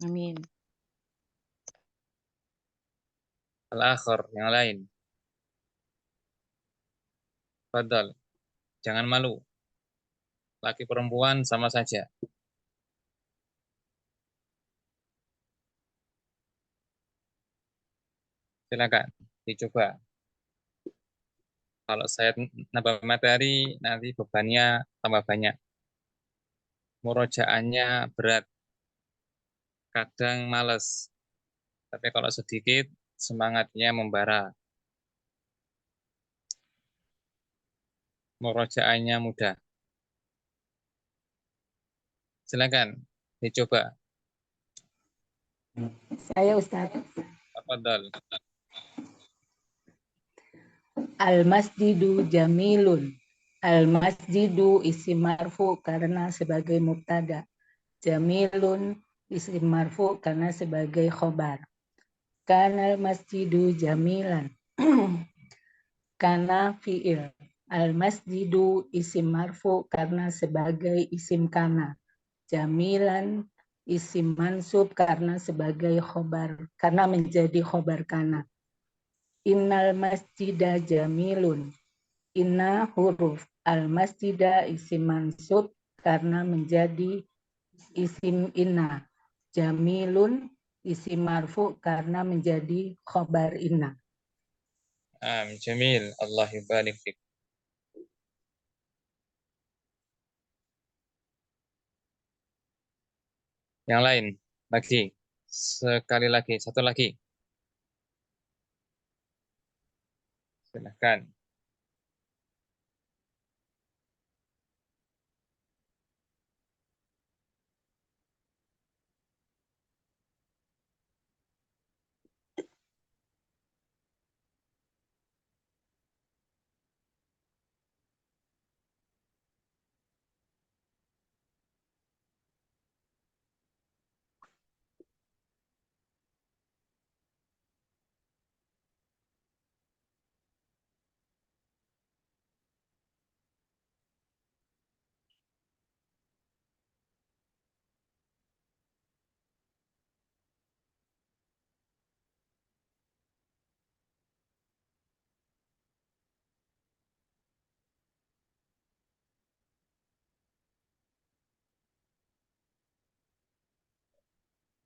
Amin. Al-akhir, yang lain. Fadal, jangan malu. Laki perempuan sama saja. Silakan dicoba. Kalau saya nambah materi, nanti bebannya tambah banyak. Murojaannya berat. Kadang males. Tapi kalau sedikit, semangatnya membara. Murojaannya mudah. Silakan dicoba. Saya Ustaz. Tafadhal. Al-masjidu jamilun. Al-masjidu isim marfu karena sebagai mubtada. Jamilun isim marfu karena sebagai khobar. Kana al-masjidu jamilan. Kana fi'il. Al-masjidu isim marfu karena sebagai isim kana. Jamilan isim mansub karena sebagai khobar, karena menjadi khobar kana. Innal masjida jamilun. Inna huruf. Al masjida isim mansub karena menjadi isim inna. Jamilun isim marfu karena menjadi khobar inna. Jamil, Allah yubarik fik. Yang lain lagi. Sekali lagi, satu lagi. Silakan.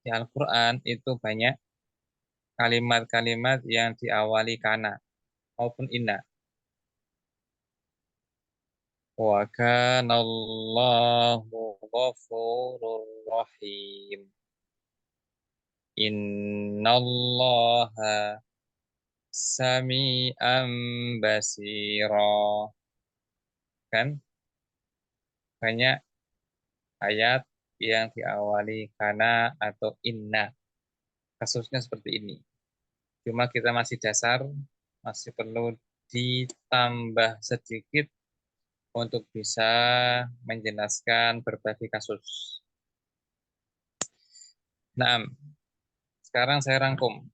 Di Al-Quran itu banyak kalimat-kalimat yang diawali kana maupun inna. Wa kana Allahu ghafurur rahim. Innallaha sami'an basira. Kan banyak ayat yang diawali kana atau inna. Kasusnya seperti ini. Cuma kita masih dasar, masih perlu ditambah sedikit untuk bisa menjelaskan berbagai kasus. Nah, sekarang saya rangkum.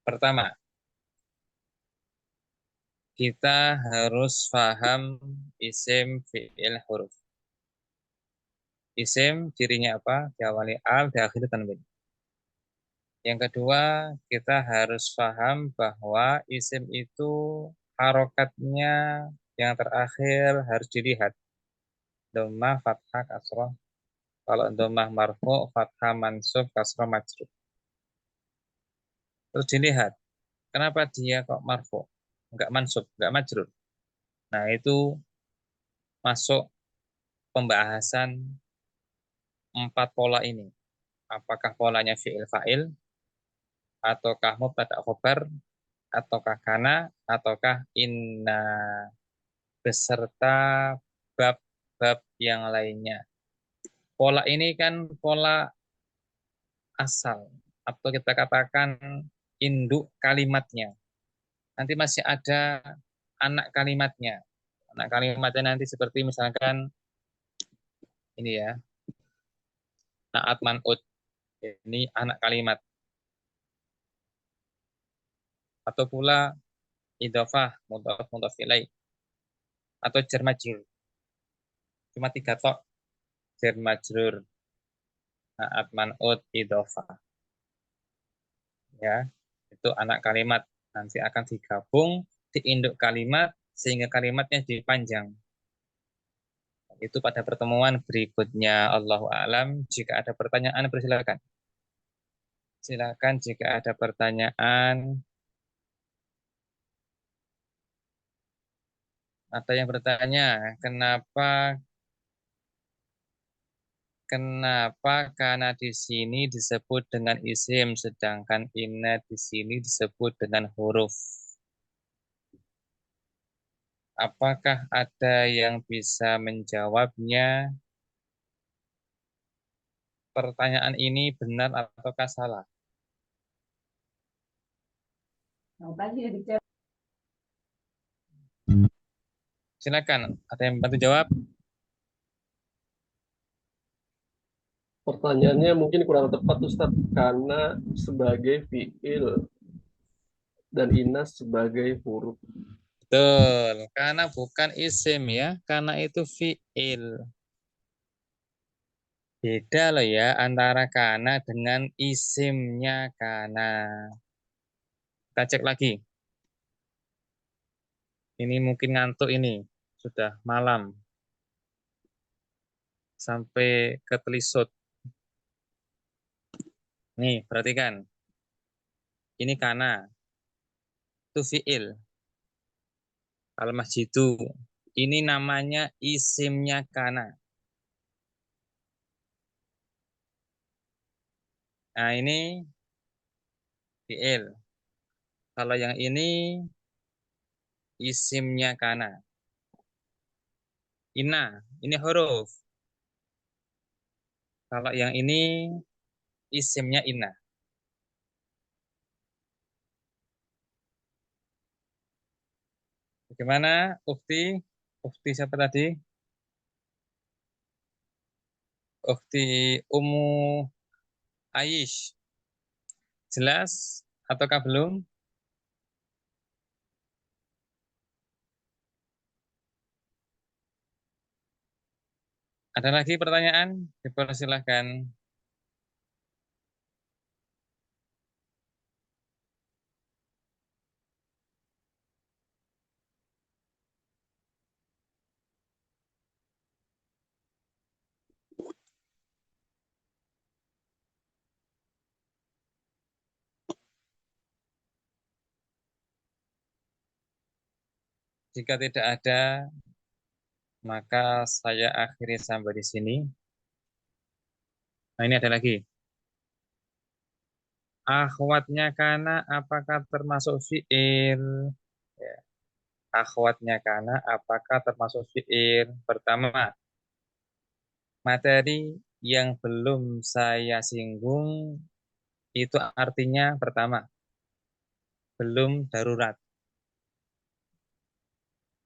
Pertama, kita harus paham isim, fi'il, huruf. Isim cirinya apa? Diawali al, diakhiri tanwin. Yang kedua, kita harus paham bahwa isim itu harokatnya yang terakhir harus dilihat. Dhammah, fathah, kasroh. Kalau dhammah marfu, fathah, mansub, kasroh, majrur. Terus dilihat, kenapa dia kok marfu? Enggak mansub, enggak majrur. Nah, itu masuk pembahasan 4 pola ini. Apakah polanya fi'il fa'il, ataukah mubtada khobar, ataukah kana, ataukah inna, beserta bab-bab yang lainnya. Pola ini kan pola asal, atau kita katakan induk kalimatnya. Nanti masih ada anak kalimatnya. Anak kalimatnya nanti seperti misalkan ini ya, naat man'ut. Ini anak kalimat. Atau pula idhofah, mudhaf mudhaf ilaih. Atau jar majrur. Cuma 3 tok. Jar majrur, naat man'ut, idhofah. Ya, itu anak kalimat. Nanti akan digabung di induk kalimat sehingga kalimatnya dipanjang. Itu pada pertemuan berikutnya. Allahu a'lam. Jika ada pertanyaan, persilakan. Silakan jika ada pertanyaan. Ada yang bertanya, kenapa karena di sini disebut dengan isim, sedangkan inna di sini disebut dengan huruf. Apakah ada yang bisa menjawabnya? Pertanyaan ini benar ataukah salah? Silakan, ada yang bantu jawab? Pertanyaannya mungkin kurang tepat Ustadz, karena sebagai fiil dan inas sebagai huruf. Betul, karena bukan isim ya, karena itu fiil. Beda loh ya antara kana dengan isimnya kana. Kita cek lagi. Ini mungkin ngantuk ini, sudah malam. Sampai ketelisut. Nih, perhatikan. Ini kana. Itu fiil. Al-masjidu. Ini namanya isimnya kana. Nah, ini fiil. Kalau yang ini isimnya kana. Inna, ini huruf. Kalau yang ini isimnya inna. Bagaimana, Ukti? Ukti siapa tadi? Ukti Ummu Aish. Jelas ataukah belum? Ada lagi pertanyaan? Dipersilahkan. Jika tidak ada, maka saya akhiri sampai di sini. Nah, ini ada lagi. Akhwatnya kana apakah termasuk fi'il? Ya. Akhwatnya kana apakah termasuk fi'il? Pertama, materi yang belum saya singgung itu artinya pertama, belum darurat.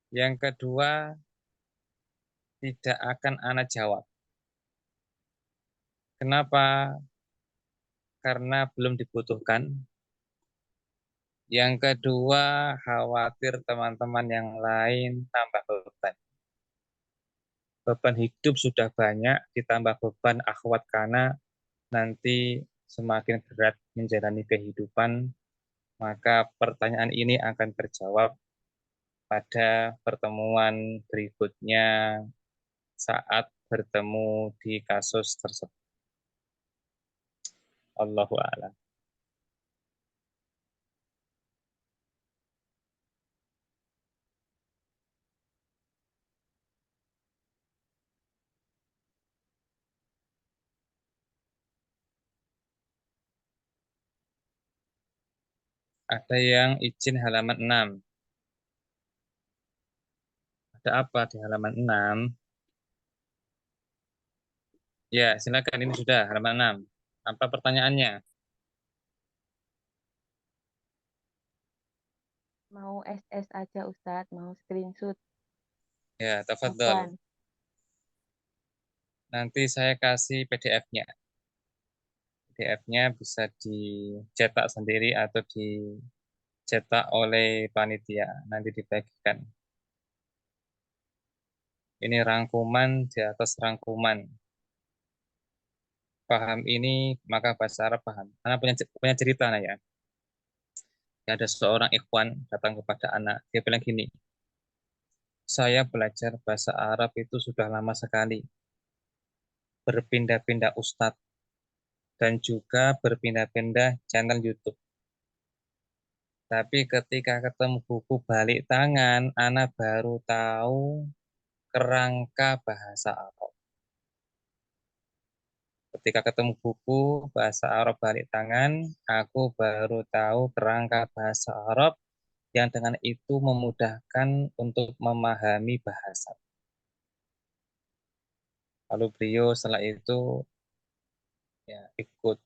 Yang kedua, tidak akan ana jawab. Kenapa? Karena belum dibutuhkan. Yang kedua, khawatir teman-teman yang lain tambah beban. Beban hidup sudah banyak, ditambah beban akhwat kana, nanti semakin berat menjalani kehidupan, maka pertanyaan ini akan terjawab pada pertemuan berikutnya saat bertemu di kasus tersebut. Allahu a'lam. Ada yang izin halaman 6. Ada apa di halaman 6? Ya, silakan, ini sudah halaman 6. Apa pertanyaannya? Mau SS aja Ustadz, mau screenshot. Ya, tafadhol. Afwan. Nanti saya kasih PDF-nya. PDF-nya bisa dicetak sendiri atau dicetak oleh panitia. Nanti dibagikan. Ini rangkuman di atas rangkuman. Paham ini, maka bahasa Arab paham. Karena punya cerita, nah ya. Ada seorang ikhwan datang kepada anak. Dia bilang gini, saya belajar bahasa Arab itu sudah lama sekali. Berpindah-pindah ustadz. Dan juga berpindah-pindah channel YouTube. Tapi ketika ketemu buku balik tangan, anak baru tahu kerangka bahasa Arab. Ketika ketemu buku bahasa Arab balik tangan, aku baru tahu kerangka bahasa Arab yang dengan itu memudahkan untuk memahami bahasa. Lalu beliau setelah itu ya, ikut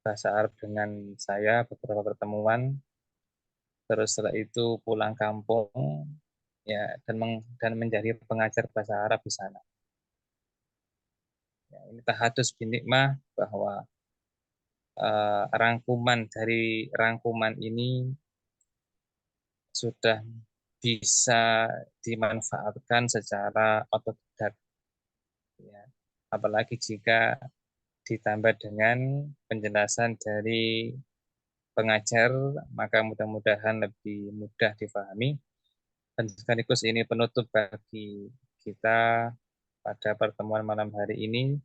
bahasa Arab dengan saya beberapa pertemuan. Terus setelah itu pulang kampung ya dan menjadi pengajar bahasa Arab di sana. Ya, ini tahadus bin nikmah bahwa rangkuman dari rangkuman ini sudah bisa dimanfaatkan secara otodidak. Ya. Apalagi jika ditambah dengan penjelasan dari pengajar, maka mudah-mudahan lebih mudah difahami. Dan sekaligus ini penutup bagi kita pada pertemuan malam hari ini.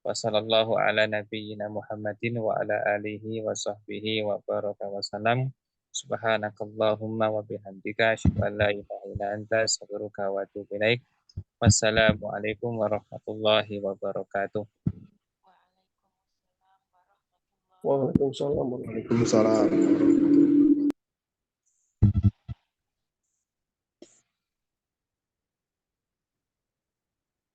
Wassallallahu ala nabiyyina Muhammadin wa ala alihi wa sahbihi wa baraka wa salam. Subhanakallahumma wa bihamdika asyhadu an la ilaha illa anta astaghfiruka wa atubu ilaik. Wassalamualaikum warahmatullahi wabarakatuh. Waalaikumsalam warahmatullahi wabarakatuh. Waalaikumsalam.